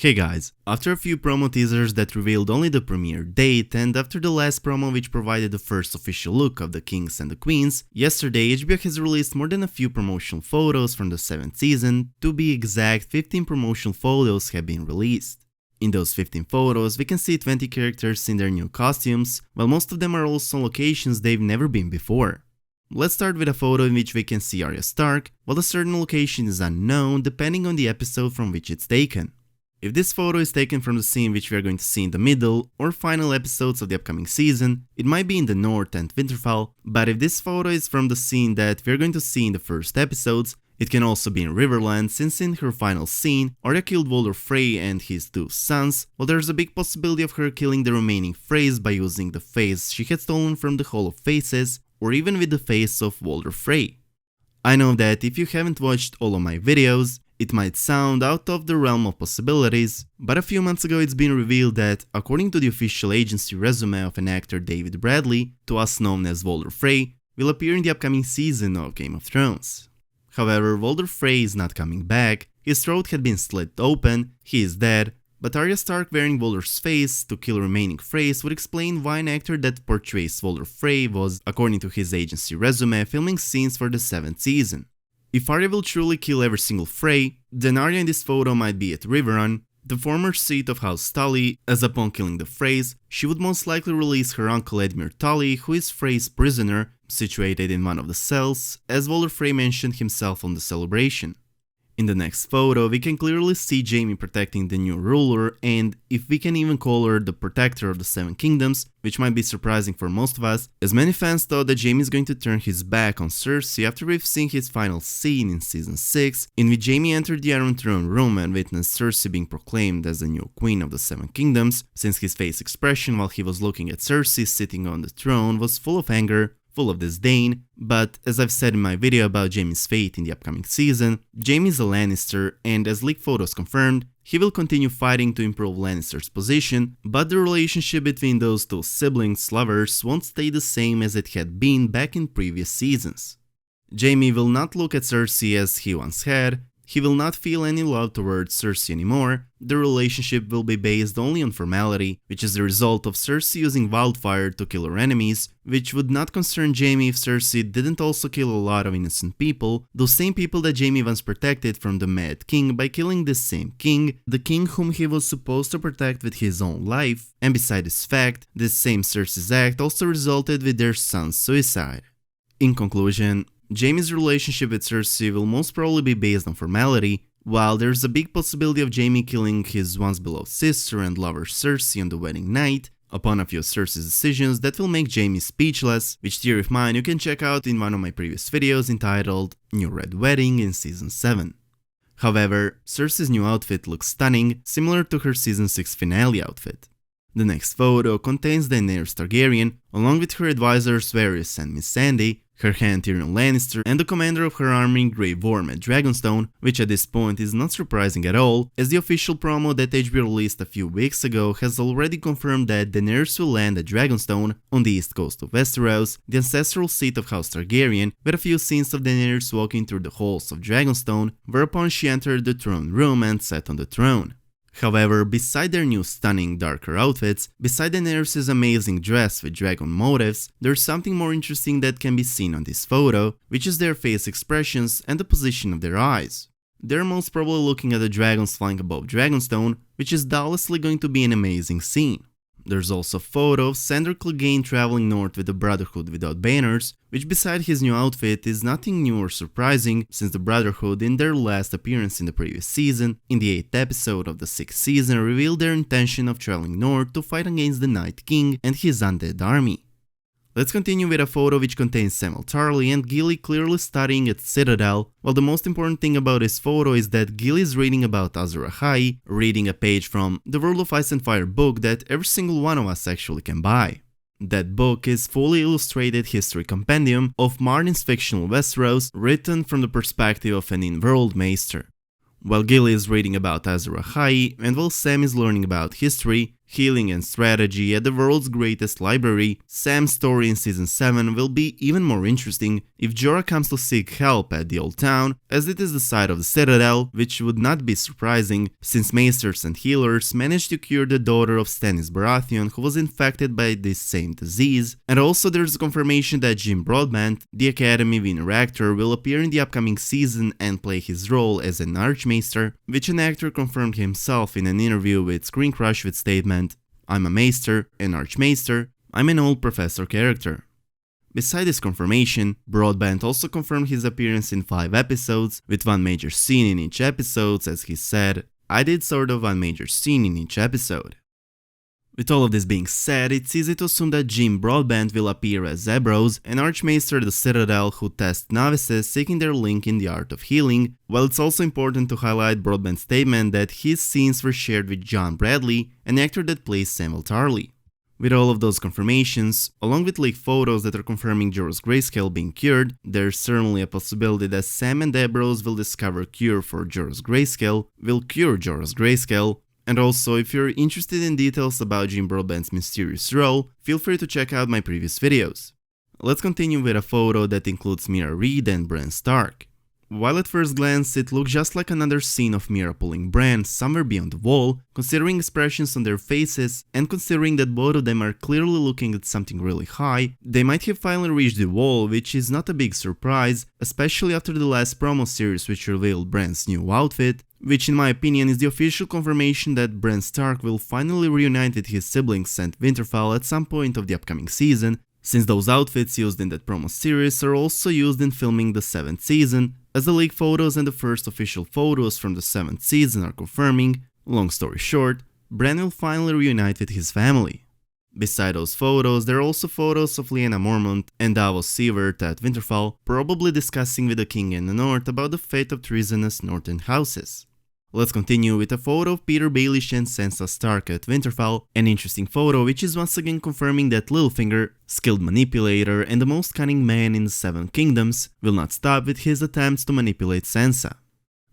Hey guys, after a few promo teasers that revealed only the premiere date and after the last promo which provided the first official look of the kings and the queens, yesterday HBO has released more than a few promotional photos from the 7th season. To be exact, 15 promotional photos have been released. In those 15 photos, we can see 20 characters in their new costumes, while most of them are also on locations they've never been before. Let's start with a photo in which we can see Arya Stark, while a certain location is unknown depending on the episode from which it's taken. If this photo is taken from the scene which we are going to see in the middle or final episodes of the upcoming season, it might be in the North and Winterfell, but if this photo is from the scene that we are going to see in the first episodes, it can also be in Riverland, since in her final scene, Arya killed Walder Frey and his two sons, while there's a big possibility of her killing the remaining Freys by using the face she had stolen from the Hall of Faces, or even with the face of Walder Frey. I know that if you haven't watched all of my videos, it might sound out of the realm of possibilities, but a few months ago it's been revealed that, according to the official agency resume of an actor David Bradley, to us known as Walder Frey, will appear in the upcoming season of Game of Thrones. However, Walder Frey is not coming back, his throat had been slit open, he is dead, but Arya Stark wearing Walder's face to kill remaining Freys would explain why an actor that portrays Walder Frey was, according to his agency resume, filming scenes for the 7th season. If Arya will truly kill every single Frey, then Arya in this photo might be at Riverrun, the former seat of House Tully, as upon killing the Freys, she would most likely release her uncle Edmure Tully, who is Frey's prisoner, situated in one of the cells, as Walder Frey mentioned himself on the celebration. In the next photo, we can clearly see Jaime protecting the new ruler, and if we can even call her the protector of the Seven Kingdoms, which might be surprising for most of us, as many fans thought that Jaime is going to turn his back on Cersei after we've seen his final scene in Season 6, in which Jaime entered the Iron Throne room and witnessed Cersei being proclaimed as the new Queen of the Seven Kingdoms, since his face expression while he was looking at Cersei sitting on the throne was full of anger, full of disdain, but as I've said in my video about Jaime's fate in the upcoming season, Jaime is a Lannister, and as leaked photos confirmed, he will continue fighting to improve Lannister's position, but the relationship between those two siblings lovers won't stay the same as it had been back in previous seasons. Jaime will not look at Cersei as he once had, he will not feel any love towards Cersei anymore, the relationship will be based only on formality, which is the result of Cersei using wildfire to kill her enemies, which would not concern Jaime if Cersei didn't also kill a lot of innocent people, those same people that Jaime once protected from the Mad King by killing this same king, the king whom he was supposed to protect with his own life, and beside this fact, this same Cersei's act also resulted with their son's suicide. In conclusion, Jaime's relationship with Cersei will most probably be based on formality, while there's a big possibility of Jaime killing his once beloved sister and lover Cersei on the wedding night, upon a few of Cersei's decisions that will make Jaime speechless, which theory of mine you can check out in one of my previous videos entitled New Red Wedding in Season 7. However, Cersei's new outfit looks stunning, similar to her Season 6 finale outfit. The next photo contains Daenerys Targaryen, along with her advisors Varys and Missandei, her hand Tyrion Lannister, and the commander of her army Grey Worm at Dragonstone, which at this point is not surprising at all, as the official promo that HBO released a few weeks ago has already confirmed that Daenerys will land at Dragonstone, on the east coast of Westeros, the ancestral seat of House Targaryen, with a few scenes of Daenerys walking through the halls of Dragonstone, whereupon she entered the throne room and sat on the throne. However, beside their new stunning darker outfits, beside Daenerys' amazing dress with dragon motifs, there's something more interesting that can be seen on this photo, which is their face expressions and the position of their eyes. They're most probably looking at the dragons flying above Dragonstone, which is doubtlessly going to be an amazing scene. There's also a photo of Sandor Clegane traveling north with the Brotherhood without banners, which beside his new outfit is nothing new or surprising, since the Brotherhood in their last appearance in the previous season, in the 8th episode of the 6th season, revealed their intention of traveling north to fight against the Night King and his undead army. Let's continue with a photo which contains Samwell Tarly and Gilly clearly studying at Citadel, while the most important thing about this photo is that Gilly is reading about Azor Ahai, reading a page from the World of Ice and Fire book that every single one of us actually can buy. That book is fully illustrated history compendium of Martin's fictional Westeros, written from the perspective of an in-world maester. While Gilly is reading about Azor Ahai, and while Sam is learning about history, healing and strategy at the world's greatest library, Sam's story in Season 7 will be even more interesting if Jorah comes to seek help at the Old Town, as it is the site of the Citadel, which would not be surprising since Maesters and healers managed to cure the daughter of Stannis Baratheon who was infected by this same disease, and also there's a confirmation that Jim Broadbent, the Academy winner actor, will appear in the upcoming season and play his role as an Archmaester, which an actor confirmed himself in an interview with Screen Crush with statement, "I'm a Maester, an Archmaester, I'm an old professor character." Beside this confirmation, Broadbent also confirmed his appearance in 5 episodes, with one major scene in each episode, as he said, "I did sort of one major scene in each episode." With all of this being said, it's easy to assume that Jim Broadbent will appear as Zebros, an Archmaester at the Citadel who tests novices seeking their link in the art of healing, while it's also important to highlight Broadbent's statement that his scenes were shared with John Bradley, an actor that plays Samwell Tarly. With all of those confirmations, along with leaked photos that are confirming Jorah's grayscale being cured, there's certainly a possibility that Sam and Zebros will discover a cure for Jorah's grayscale, will cure Jorah's grayscale. And also, if you're interested in details about Jim Broadbent's mysterious role, feel free to check out my previous videos. Let's continue with a photo that includes Mira Reed and Bran Stark. While at first glance it looks just like another scene of Mira pulling Bran somewhere beyond the wall, considering expressions on their faces and considering that both of them are clearly looking at something really high, they might have finally reached the wall, which is not a big surprise, especially after the last promo series which revealed Bran's new outfit, which in my opinion is the official confirmation that Bran Stark will finally reunite with his siblings at Winterfell at some point of the upcoming season, since those outfits used in that promo series are also used in filming the 7th season, as the leaked photos and the first official photos from the 7th season are confirming. Long story short, Bran will finally reunite with his family. Beside those photos, there are also photos of Lyanna Mormont and Davos Seavert at Winterfell, probably discussing with the King in the North about the fate of treasonous northern houses. Let's continue with a photo of Peter Baelish and Sansa Stark at Winterfell, an interesting photo which is once again confirming that Littlefinger, skilled manipulator and the most cunning man in the 7 Kingdoms, will not stop with his attempts to manipulate Sansa.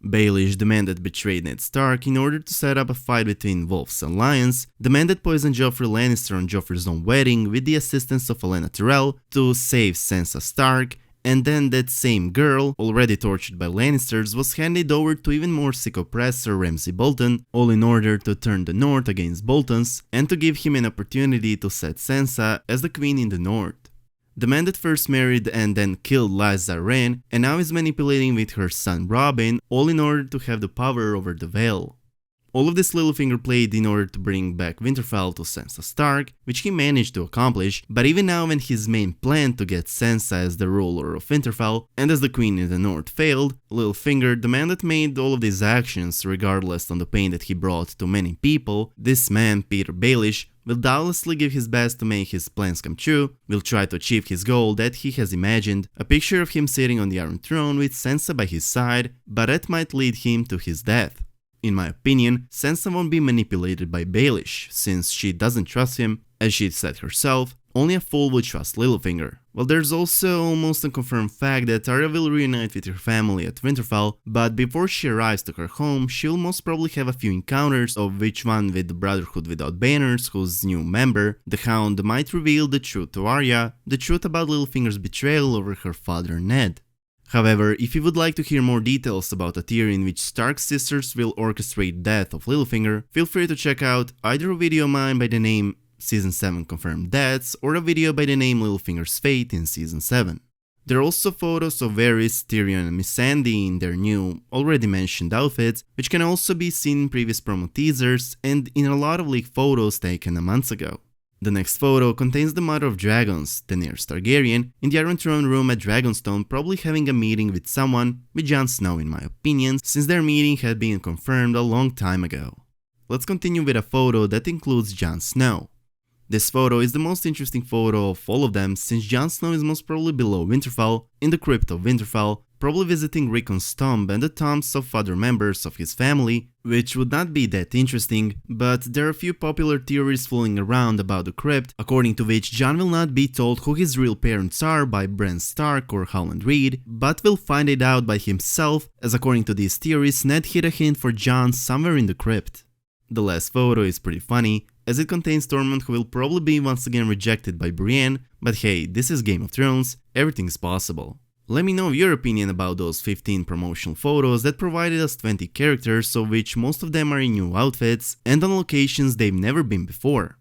Baelish, the man that betrayed Ned Stark in order to set up a fight between wolves and lions, the man that poisoned Joffrey Lannister on Joffrey's own wedding with the assistance of Olenna Tyrell to save Sansa Stark, and then that same girl, already tortured by Lannisters, was handed over to even more sick oppressor Ramsay Bolton, all in order to turn the North against Boltons and to give him an opportunity to set Sansa as the queen in the North. The man that first married and then killed Lysa Arryn and now is manipulating with her son Robin, all in order to have the power over the Vale. All of this Littlefinger played in order to bring back Winterfell to Sansa Stark, which he managed to accomplish, but even now when his main plan to get Sansa as the ruler of Winterfell and as the queen in the North failed, Littlefinger, the man that made all of these actions regardless of the pain that he brought to many people, this man, Peter Baelish, will doubtlessly give his best to make his plans come true, will try to achieve his goal that he has imagined, a picture of him sitting on the Iron Throne with Sansa by his side, but that might lead him to his death. In my opinion, Sansa won't be manipulated by Baelish, since she doesn't trust him, as she said herself, only a fool would trust Littlefinger. Well, there's also almost a confirmed fact that Arya will reunite with her family at Winterfell, but before she arrives to her home, she'll most probably have a few encounters, of which one with the Brotherhood Without Banners, whose new member, the Hound, might reveal the truth to Arya, the truth about Littlefinger's betrayal over her father Ned. However, if you would like to hear more details about a theory in which Stark's sisters will orchestrate death of Littlefinger, feel free to check out either a video of mine by the name Season 7 Confirmed Deaths or a video by the name Littlefinger's Fate in Season 7. There are also photos of Varys, Tyrion and Missandei in their new, already mentioned outfits, which can also be seen in previous promo teasers and in a lot of leaked photos taken a month ago. The next photo contains the Mother of Dragons, Daenerys Targaryen, in the Iron Throne room at Dragonstone, probably having a meeting with someone, with Jon Snow in my opinion, since their meeting had been confirmed a long time ago. Let's continue with a photo that includes Jon Snow. This photo is the most interesting photo of all of them, since Jon Snow is most probably below Winterfell, in the crypt of Winterfell, probably visiting Rickon's tomb and the tombs of other members of his family, which would not be that interesting, but there are a few popular theories floating around about the crypt, according to which Jon will not be told who his real parents are by Bran Stark or Howland Reed, but will find it out by himself, as according to these theories, Ned hid a hint for Jon somewhere in the crypt. The last photo is pretty funny, as it contains Tormund who will probably be once again rejected by Brienne, but hey, this is Game of Thrones, everything's possible. Let me know your opinion about those 15 promotional photos that provided us 20 characters, of which most of them are in new outfits and on locations they've never been before.